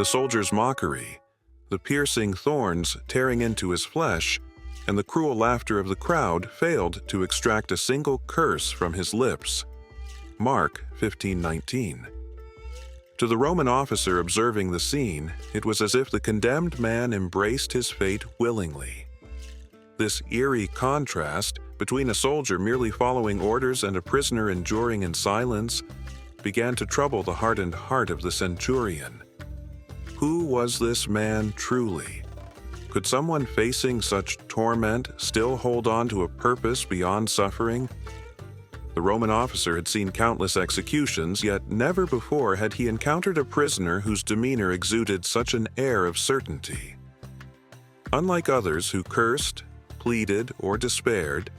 The soldier's mockery, the piercing thorns tearing into his flesh, and the cruel laughter of the crowd failed to extract a single curse from his lips. Mark 15:19. To the Roman officer observing the scene, it was as if the condemned man embraced his fate willingly. This eerie contrast between a soldier merely following orders and a prisoner enduring in silence began to trouble the hardened heart of the centurion. Who was this man truly? Could someone facing such torment still hold on to a purpose beyond suffering? The Roman officer had seen countless executions, yet never before had he encountered a prisoner whose demeanor exuded such an air of certainty. Unlike others who cursed, pleaded, or despaired,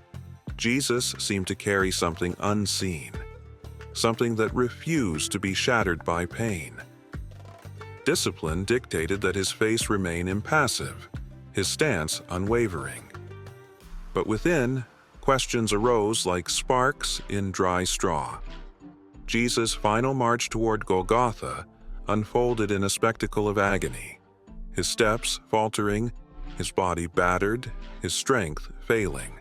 Jesus seemed to carry something unseen, something that refused to be shattered by pain. Discipline dictated that his face remain impassive, his stance unwavering. But within, questions arose like sparks in dry straw. Jesus' final march toward Golgotha unfolded in a spectacle of agony, his steps faltering, his body battered, his strength failing.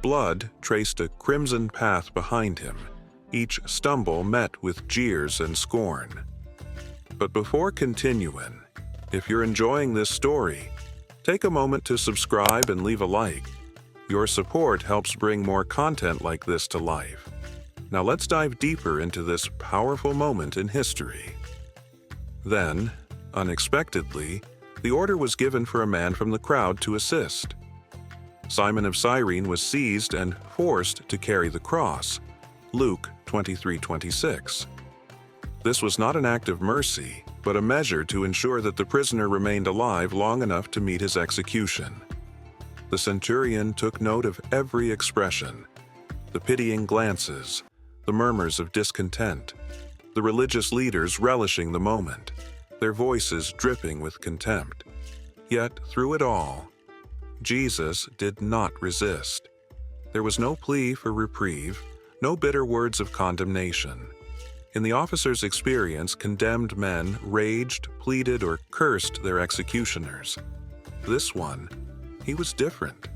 Blood traced a crimson path behind him, each stumble met with jeers and scorn. But before continuing, if you're enjoying this story, take a moment to subscribe and leave a like. Your support helps bring more content like this to life. Now let's dive deeper into this powerful moment in history. Then, unexpectedly, the order was given for a man from the crowd to assist. Simon of Cyrene was seized and forced to carry the cross. Luke 23:26. This was not an act of mercy, but a measure to ensure that the prisoner remained alive long enough to meet his execution. The centurion took note of every expression, the pitying glances, the murmurs of discontent, the religious leaders relishing the moment, their voices dripping with contempt. Yet, through it all, Jesus did not resist. There was no plea for reprieve, no bitter words of condemnation. In the officer's experience, condemned men raged, pleaded, or cursed their executioners. This one, he was different.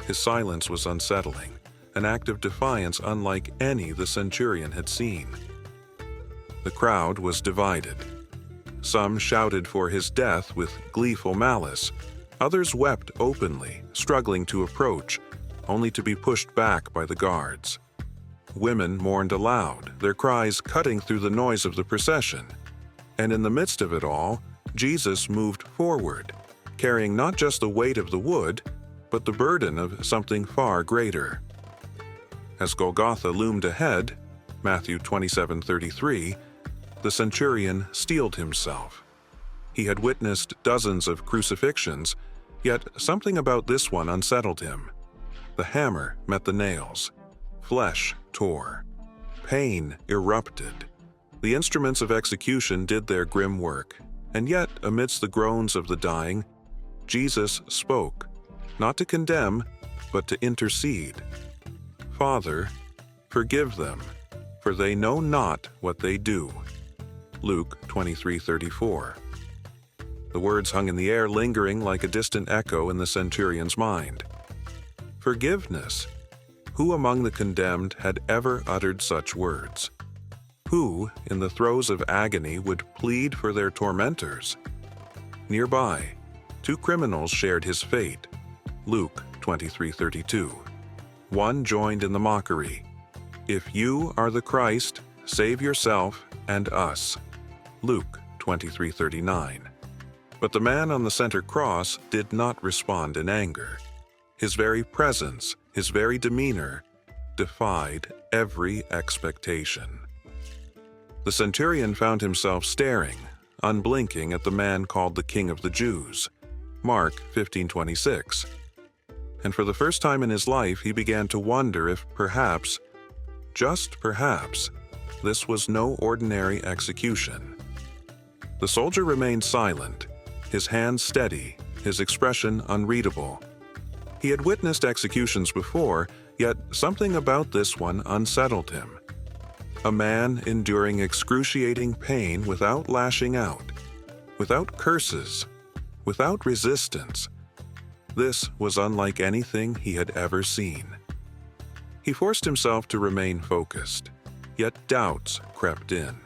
His silence was unsettling, an act of defiance unlike any the centurion had seen. The crowd was divided. Some shouted for his death with gleeful malice. Others wept openly, struggling to approach, only to be pushed back by the guards. Women mourned aloud, their cries cutting through the noise of the procession. And in the midst of it all, Jesus moved forward, carrying not just the weight of the wood, but the burden of something far greater. As Golgotha loomed ahead, Matthew 27:33, the centurion steeled himself. He had witnessed dozens of crucifixions, yet something about this one unsettled him. The hammer met the nails. Flesh tore. Pain erupted. The instruments of execution did their grim work, and yet, amidst the groans of the dying, Jesus spoke, not to condemn, but to intercede. "Father, forgive them, for they know not what they do." Luke 23:34. The words hung in the air, lingering like a distant echo in the centurion's mind. Forgiveness. Who among the condemned had ever uttered such words? Who, in the throes of agony, would plead for their tormentors? Nearby, two criminals shared his fate. Luke 23:32. One joined in the mockery. "If you are the Christ, save yourself and us." Luke 23:39. But the man on the center cross did not respond in anger. His very presence, his very demeanor, defied every expectation. The centurion found himself staring, unblinking at the man called the King of the Jews. Mark 15:26. And for the first time in his life, he began to wonder if perhaps, just perhaps, this was no ordinary execution. The soldier remained silent, his hands steady, his expression unreadable. He had witnessed executions before, yet something about this one unsettled him. A man enduring excruciating pain without lashing out. without curses, without resistance. This was unlike anything he had ever seen. He forced himself to remain focused, yet doubts crept in.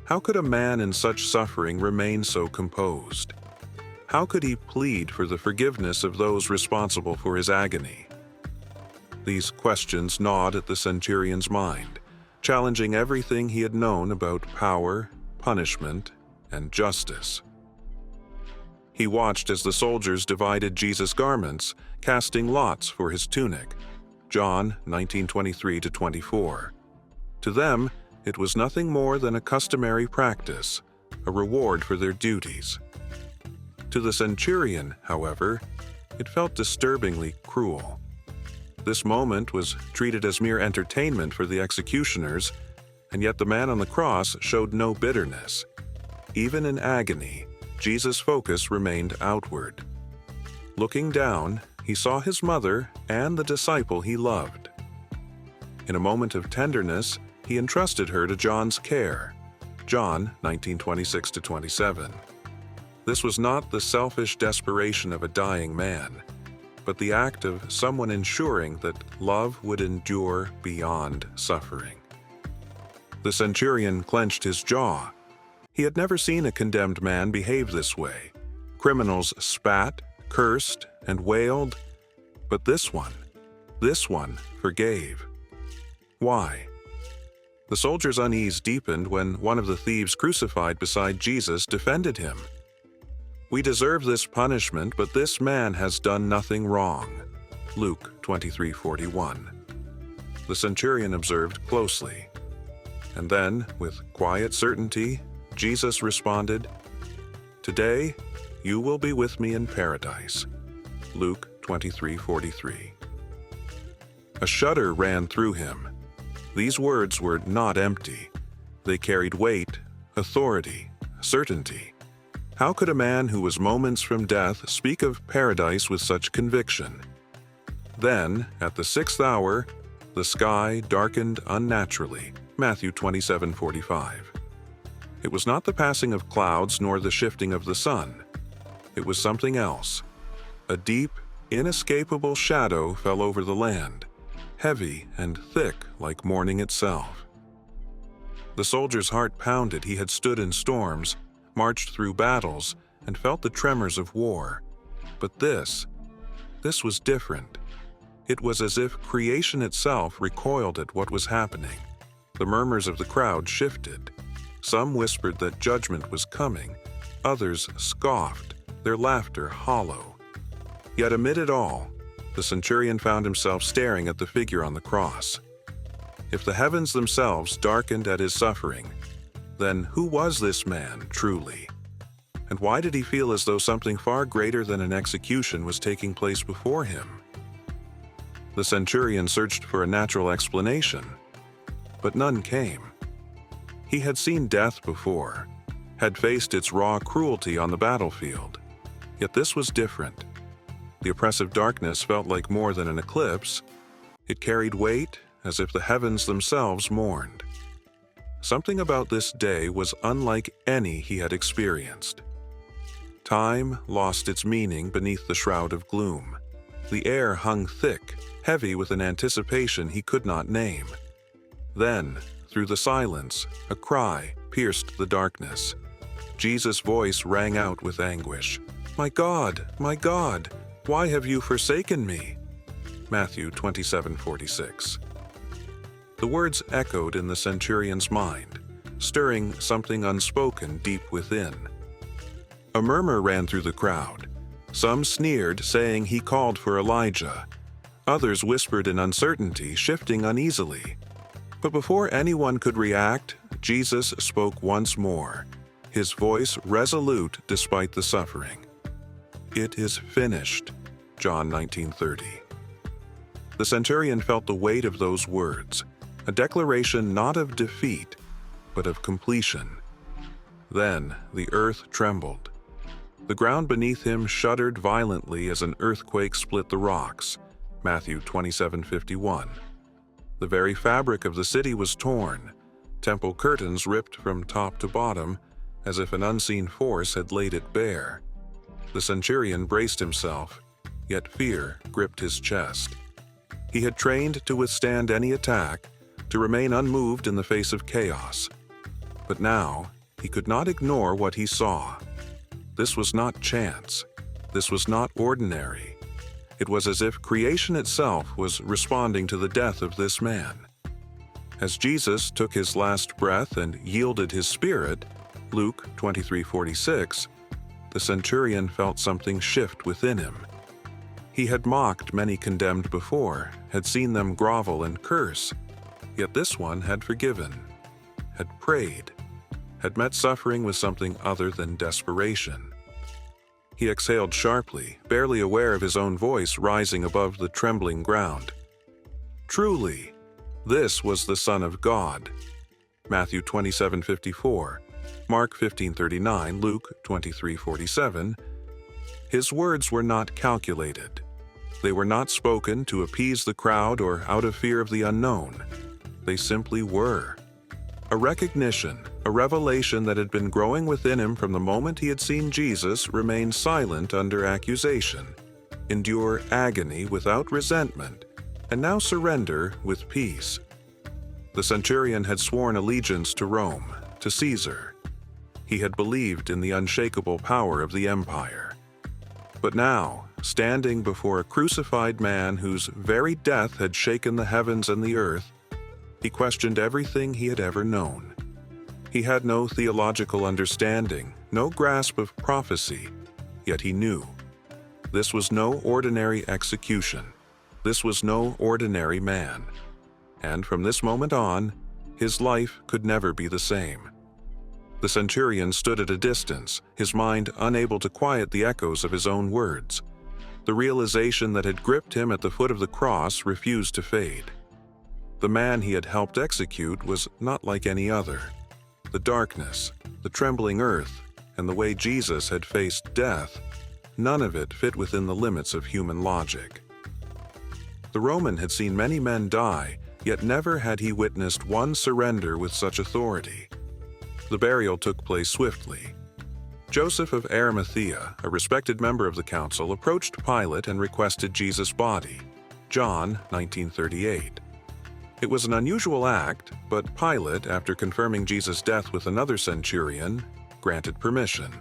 How could a man in such suffering remain so composed? How could he plead for the forgiveness of those responsible for his agony? These questions gnawed at the centurion's mind, challenging everything he had known about power, punishment, and justice. He watched as the soldiers divided Jesus' garments, casting lots for his tunic. John 19:23-24. To them, it was nothing more than a customary practice, a reward for their duties. To the centurion, however, it felt disturbingly cruel. This moment was treated as mere entertainment for the executioners, and yet the man on the cross showed no bitterness. Even in agony, Jesus' focus remained outward. Looking down, he saw his mother and the disciple he loved. In a moment of tenderness, he entrusted her to John's care. John 19:26-27. This was not the selfish desperation of a dying man, but the act of someone ensuring that love would endure beyond suffering. The centurion clenched his jaw. He had never seen a condemned man behave this way. Criminals spat, cursed, and wailed, but this one forgave. Why? The soldier's unease deepened when one of the thieves crucified beside Jesus defended him. "We deserve this punishment, but this man has done nothing wrong." Luke 23:41. The centurion observed closely. And then, with quiet certainty, Jesus responded, "Today, you will be with me in paradise." Luke 23:43. A shudder ran through him. These words were not empty. They carried weight, authority, certainty. How could a man who was moments from death speak of paradise with such conviction? Then, at the 6th hour, the sky darkened unnaturally. Matthew 27:45. It was not the passing of clouds nor the shifting of the sun. It was something else. A deep, inescapable shadow fell over the land, heavy and thick like morning itself. The soldier's heart pounded. He had stood in storms, marched through battles, and felt the tremors of war. But this was different. It was as if creation itself recoiled at what was happening. The murmurs of the crowd shifted. Some whispered that judgment was coming. Others scoffed, their laughter hollow. Yet amid it all, the centurion found himself staring at the figure on the cross. If the heavens themselves darkened at his suffering, then who was this man truly? And why did he feel as though something far greater than an execution was taking place before him? The centurion searched for a natural explanation, but none came. He had seen death before, had faced its raw cruelty on the battlefield. Yet this was different. The oppressive darkness felt like more than an eclipse. It carried weight, as if the heavens themselves mourned. Something about this day was unlike any he had experienced. Time lost its meaning beneath the shroud of gloom. The air hung thick, heavy with an anticipation he could not name. Then, through the silence, a cry pierced the darkness. Jesus' voice rang out with anguish. My God, why have you forsaken me?" Matthew 27:46. The words echoed in the centurion's mind, stirring something unspoken deep within. A murmur ran through the crowd. Some sneered, saying he called for Elijah. Others whispered in uncertainty, shifting uneasily. But before anyone could react, Jesus spoke once more, his voice resolute despite the suffering. "It is finished." John 19:30. The centurion felt the weight of those words, a declaration not of defeat, but of completion. Then the earth trembled. The ground beneath him shuddered violently as an earthquake split the rocks. Matthew 27:51. The very fabric of the city was torn, temple curtains ripped from top to bottom, as if an unseen force had laid it bare. The centurion braced himself, yet fear gripped his chest. He had trained to withstand any attack, to remain unmoved in the face of chaos. But now, he could not ignore what he saw. This was not chance. This was not ordinary. It was as if creation itself was responding to the death of this man. As Jesus took his last breath and yielded his spirit, Luke 23:46, the centurion felt something shift within him. He had mocked many condemned before, had seen them grovel and curse, yet this one had forgiven, had prayed, had met suffering with something other than desperation. He exhaled sharply, barely aware of his own voice rising above the trembling ground. Truly, this was the Son of God. Matthew 27:54, Mark 15:39, Luke 23:47. His words were not calculated. They were not spoken to appease the crowd or out of fear of the unknown. They simply were. A recognition, a revelation that had been growing within him from the moment he had seen Jesus remain silent under accusation, endure agony without resentment, and now surrender with peace. The centurion had sworn allegiance to Rome, to Caesar. He had believed in the unshakable power of the empire. But now, standing before a crucified man whose very death had shaken the heavens and the earth, he questioned everything he had ever known. He had no theological understanding, no grasp of prophecy, yet he knew. This was no ordinary execution. This was no ordinary man. And from this moment on, his life could never be the same. The centurion stood at a distance, his mind unable to quiet the echoes of his own words. The realization that had gripped him at the foot of the cross refused to fade. The man he had helped execute was not like any other. The darkness, the trembling earth, and the way Jesus had faced death, none of it fit within the limits of human logic. The Roman had seen many men die, yet never had he witnessed one surrender with such authority. The burial took place swiftly. Joseph of Arimathea, a respected member of the council, approached Pilate and requested Jesus' body. John 19:38. It was an unusual act, but Pilate, after confirming Jesus' death with another centurion, granted permission.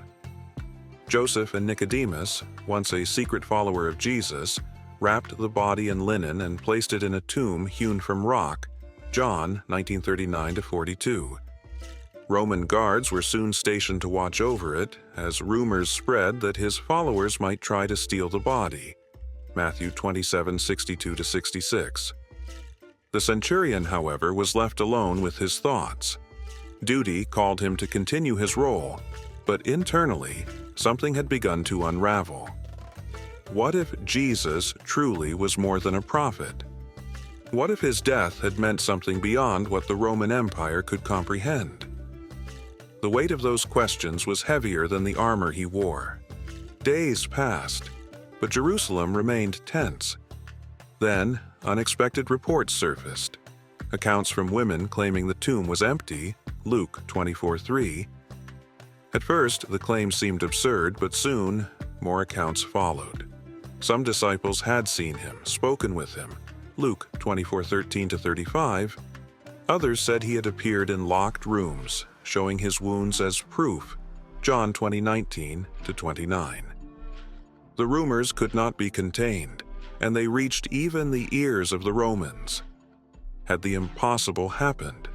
Joseph and Nicodemus, once a secret follower of Jesus, wrapped the body in linen and placed it in a tomb hewn from rock. John 19:39-42. Roman guards were soon stationed to watch over it, as rumors spread that his followers might try to steal the body. Matthew 27:62-66. The centurion, however, was left alone with his thoughts. Duty called him to continue his role, but internally, something had begun to unravel. What if Jesus truly was more than a prophet? What if his death had meant something beyond what the Roman Empire could comprehend? The weight of those questions was heavier than the armor he wore. Days passed, but Jerusalem remained tense. Then, unexpected reports surfaced. Accounts from women claiming the tomb was empty, Luke 24:3. At first, the claim seemed absurd, but soon, more accounts followed. Some disciples had seen him, spoken with him, Luke 24:13-35. Others said he had appeared in locked rooms, showing his wounds as proof, John 20:19-29. The rumors could not be contained, and they reached even the ears of the Romans. Had the impossible happened?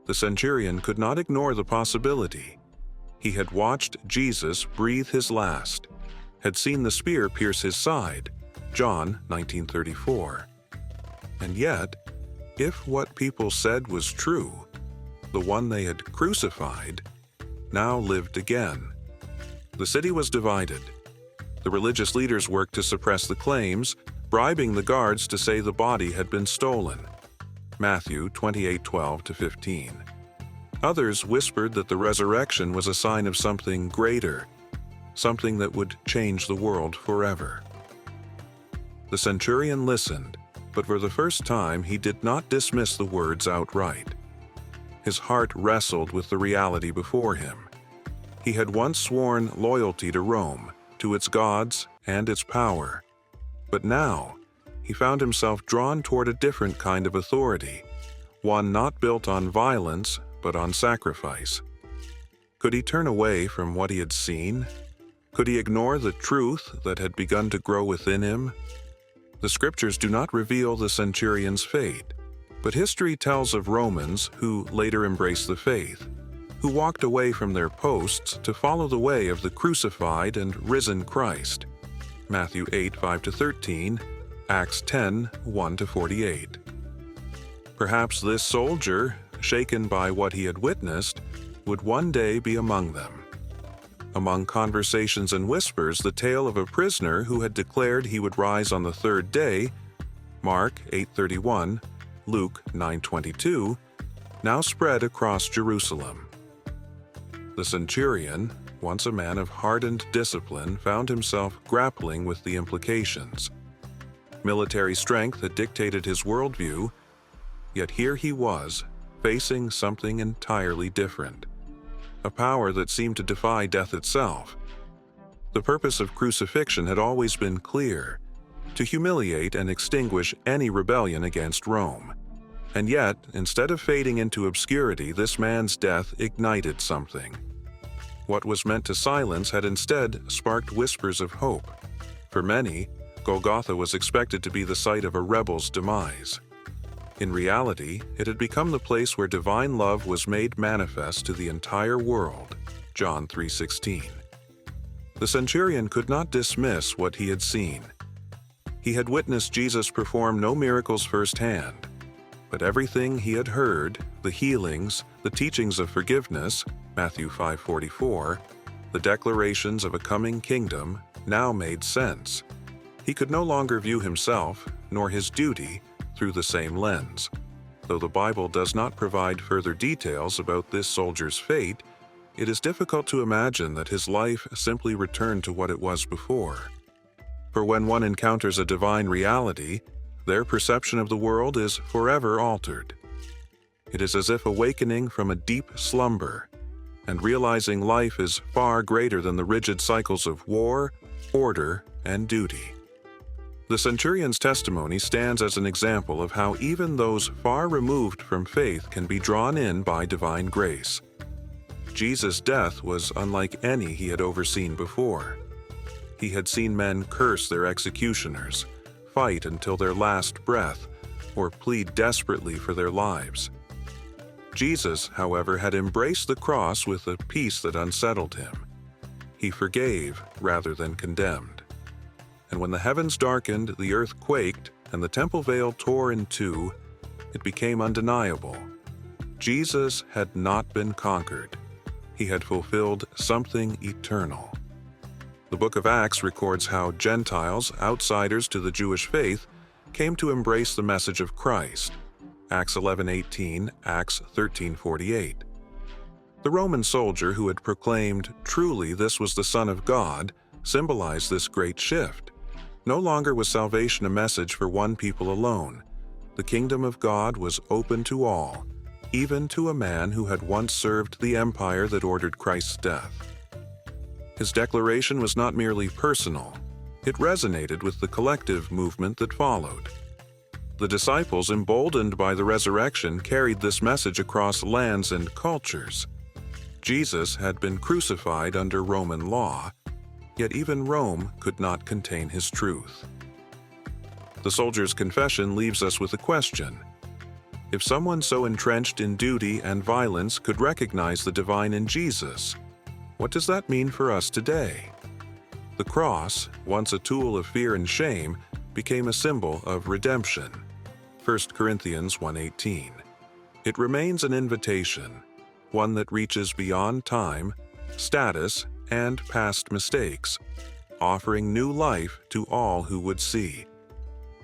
The centurion could not ignore the possibility. He had watched Jesus breathe his last, had seen the spear pierce his side, John 19:34. And yet, if what people said was true, the one they had crucified now lived again. The city was divided. The religious leaders worked to suppress the claims, bribing the guards to say the body had been stolen. Matthew 28:12-15. Others whispered that the resurrection was a sign of something greater, something that would change the world forever. The centurion listened, but for the first time he did not dismiss the words outright. His heart wrestled with the reality before him. He had once sworn loyalty to Rome, to its gods and its power. But now, he found himself drawn toward a different kind of authority, one not built on violence, but on sacrifice. Could he turn away from what he had seen? Could he ignore the truth that had begun to grow within him? The scriptures do not reveal the centurion's fate, but history tells of Romans who later embraced the faith, who walked away from their posts to follow the way of the crucified and risen Christ. Matthew 8:5-13, Acts 10:1-48. Perhaps this soldier, shaken by what he had witnessed, would one day be among them. Among conversations and whispers, the tale of a prisoner who had declared he would rise on the third day, Mark 8:31, Luke 9:22, now spread across Jerusalem. The centurion, once a man of hardened discipline, found himself grappling with the implications. Military strength had dictated his worldview, yet here he was, facing something entirely different. A power that seemed to defy death itself. The purpose of crucifixion had always been clear: to humiliate and extinguish any rebellion against Rome. And yet, instead of fading into obscurity, this man's death ignited something. What was meant to silence had instead sparked whispers of hope. For many, Golgotha was expected to be the site of a rebel's demise. In reality, it had become the place where divine love was made manifest to the entire world. John 3:16. The centurion could not dismiss what he had seen. He had witnessed Jesus perform no miracles firsthand, but everything he had heard, the healings, the teachings of forgiveness, Matthew 5:44, the declarations of a coming kingdom, now made sense. He could no longer view himself, nor his duty, through the same lens. Though the Bible does not provide further details about this soldier's fate, it is difficult to imagine that his life simply returned to what it was before. For when one encounters a divine reality, their perception of the world is forever altered. It is as if awakening from a deep slumber and realizing life is far greater than the rigid cycles of war, order, and duty. The centurion's testimony stands as an example of how even those far removed from faith can be drawn in by divine grace. Jesus' death was unlike any he had overseen before. He had seen men curse their executioners, fight until their last breath, or plead desperately for their lives. Jesus, however, had embraced the cross with a peace that unsettled him. He forgave rather than condemned. And when the heavens darkened, the earth quaked, and the temple veil tore in two, it became undeniable. Jesus had not been conquered. He had fulfilled something eternal. The book of Acts records how Gentiles, outsiders to the Jewish faith, came to embrace the message of Christ. Acts 11:18, Acts 13:48. The Roman soldier who had proclaimed, "Truly this was the Son of God," symbolized this great shift. No longer was salvation a message for one people alone. The kingdom of God was open to all, even to a man who had once served the empire that ordered Christ's death. His declaration was not merely personal. It resonated with the collective movement that followed. The disciples, emboldened by the resurrection, carried this message across lands and cultures. Jesus had been crucified under Roman law, yet even Rome could not contain his truth. The soldier's confession leaves us with a question. If someone so entrenched in duty and violence could recognize the divine in Jesus, what does that mean for us today? The cross, once a tool of fear and shame, became a symbol of redemption. 1 Corinthians 1:18. It remains an invitation, one that reaches beyond time, status, and past mistakes, offering new life to all who would see.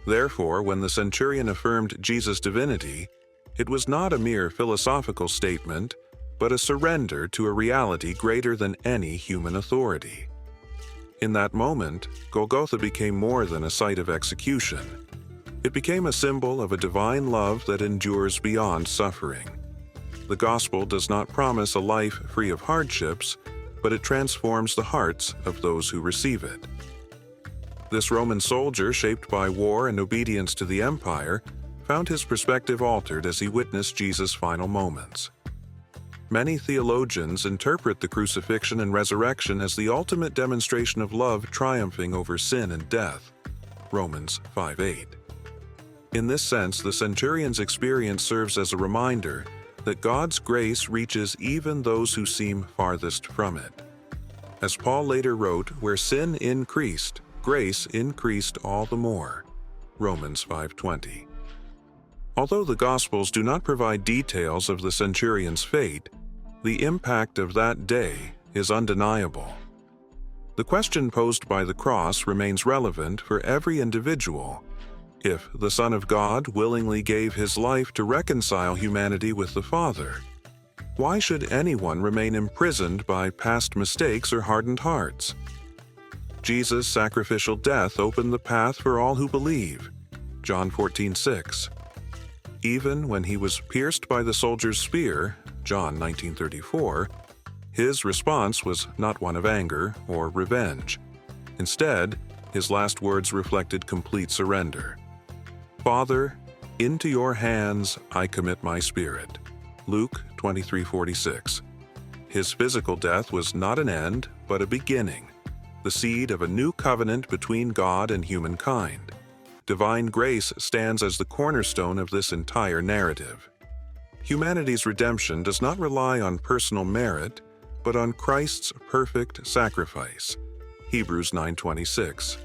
Therefore, when the centurion affirmed Jesus' divinity, it was not a mere philosophical statement, but a surrender to a reality greater than any human authority. In that moment, Golgotha became more than a site of execution. It became a symbol of a divine love that endures beyond suffering. The gospel does not promise a life free of hardships, but it transforms the hearts of those who receive it. This Roman soldier, shaped by war and obedience to the empire, found his perspective altered as he witnessed Jesus' final moments. Many theologians interpret the crucifixion and resurrection as the ultimate demonstration of love triumphing over sin and death. Romans 5:8. In this sense, the centurion's experience serves as a reminder that God's grace reaches even those who seem farthest from it. As Paul later wrote, where sin increased, grace increased all the more. Romans 5:20. Although the Gospels do not provide details of the centurion's fate, the impact of that day is undeniable. The question posed by the cross remains relevant for every individual. If the Son of God willingly gave his life to reconcile humanity with the Father, why should anyone remain imprisoned by past mistakes or hardened hearts? Jesus' sacrificial death opened the path for all who believe. John 14:6. Even when he was pierced by the soldier's spear, John 19:34, his response was not one of anger or revenge. Instead, his last words reflected complete surrender. Father, into your hands I commit my spirit. Luke 23:46. His physical death was not an end, but a beginning, the seed of a new covenant between God and humankind. Divine grace stands as the cornerstone of this entire narrative. Humanity's redemption does not rely on personal merit, but on Christ's perfect sacrifice. Hebrews 9:26.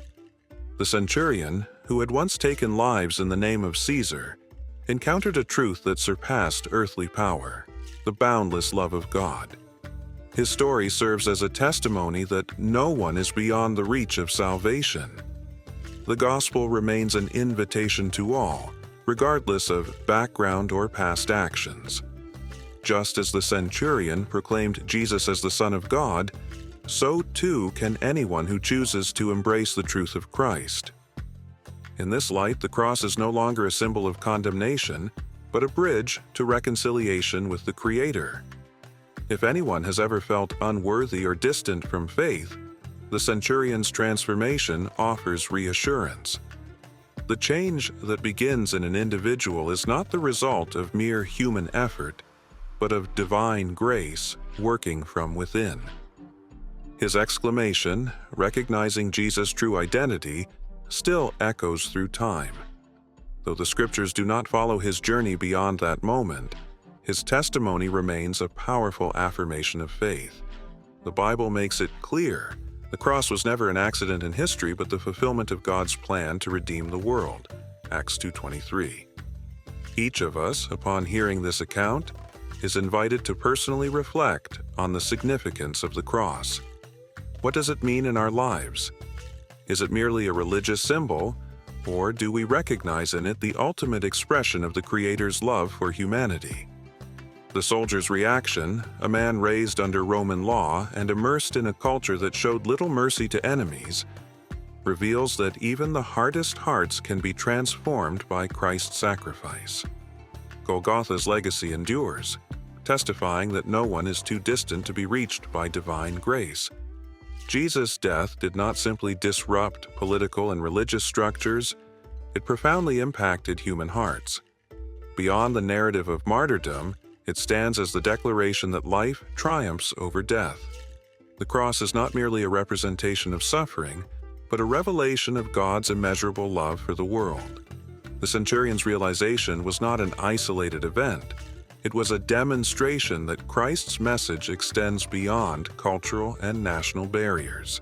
The centurion, who had once taken lives in the name of Caesar, encountered a truth that surpassed earthly power: the boundless love of God. His story serves as a testimony that no one is beyond the reach of salvation. The gospel remains an invitation to all, regardless of background or past actions. Just as the centurion proclaimed Jesus as the Son of God, so too can anyone who chooses to embrace the truth of Christ. In this light, the cross is no longer a symbol of condemnation, but a bridge to reconciliation with the Creator. If anyone has ever felt unworthy or distant from faith, the centurion's transformation offers reassurance. The change that begins in an individual is not the result of mere human effort, but of divine grace working from within. His exclamation, recognizing Jesus' true identity, still echoes through time. Though the scriptures do not follow his journey beyond that moment, his testimony remains a powerful affirmation of faith. The Bible makes it clear the cross was never an accident in history, but the fulfillment of God's plan to redeem the world. Acts 2:23. Each of us, upon hearing this account, is invited to personally reflect on the significance of the cross. What does it mean in our lives? Is it merely a religious symbol, or do we recognize in it the ultimate expression of the Creator's love for humanity? The soldier's reaction, a man raised under Roman law and immersed in a culture that showed little mercy to enemies, reveals that even the hardest hearts can be transformed by Christ's sacrifice. Golgotha's legacy endures, testifying that no one is too distant to be reached by divine grace. Jesus' death did not simply disrupt political and religious structures, it profoundly impacted human hearts. Beyond the narrative of martyrdom, it stands as the declaration that life triumphs over death. The cross is not merely a representation of suffering, but a revelation of God's immeasurable love for the world. The centurion's realization was not an isolated event. It was a demonstration that Christ's message extends beyond cultural and national barriers.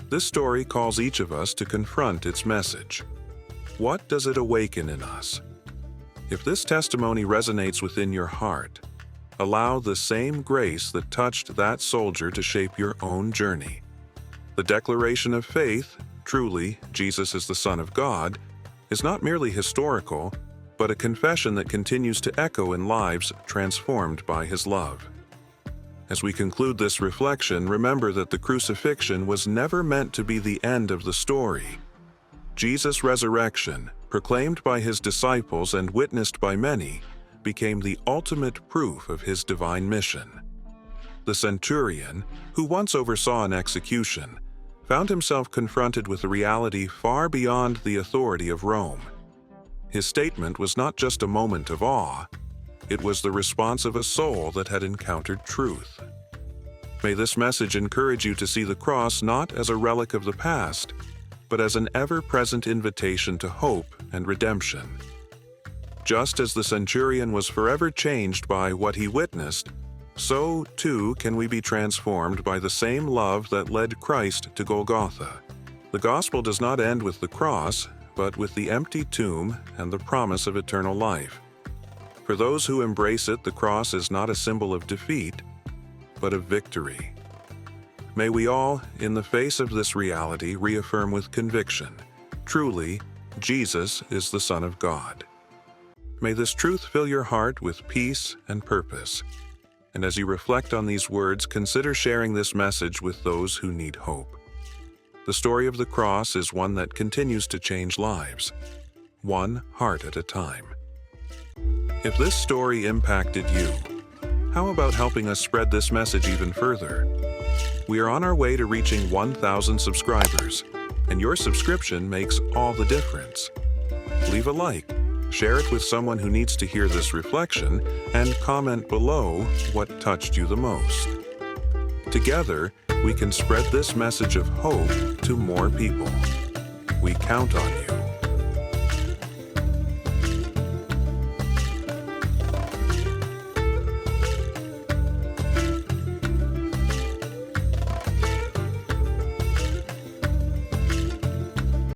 This story calls each of us to confront its message. What does it awaken in us? If this testimony resonates within your heart, allow the same grace that touched that soldier to shape your own journey. The declaration of faith, truly, Jesus is the Son of God, is not merely historical, but a confession that continues to echo in lives transformed by His love. As we conclude this reflection, remember that the crucifixion was never meant to be the end of the story. Jesus' resurrection, proclaimed by His disciples and witnessed by many, became the ultimate proof of His divine mission. The centurion, who once oversaw an execution, found himself confronted with a reality far beyond the authority of Rome. His statement was not just a moment of awe, it was the response of a soul that had encountered truth. May this message encourage you to see the cross not as a relic of the past, but as an ever-present invitation to hope and redemption. Just as the centurion was forever changed by what he witnessed, so too can we be transformed by the same love that led Christ to Golgotha. The gospel does not end with the cross, but with the empty tomb and the promise of eternal life. For those who embrace it, the cross is not a symbol of defeat, but of victory. May we all, in the face of this reality, reaffirm with conviction, truly, Jesus is the Son of God. May this truth fill your heart with peace and purpose. And as you reflect on these words, consider sharing this message with those who need hope. The story of the cross is one that continues to change lives, one heart at a time. If this story impacted you, how about helping us spread this message even further? We are on our way to reaching 1,000 subscribers, and your subscription makes all the difference. Leave a like, share it with someone who needs to hear this reflection, and comment below what touched you the most. Together, we can spread this message of hope to more people. We count on you.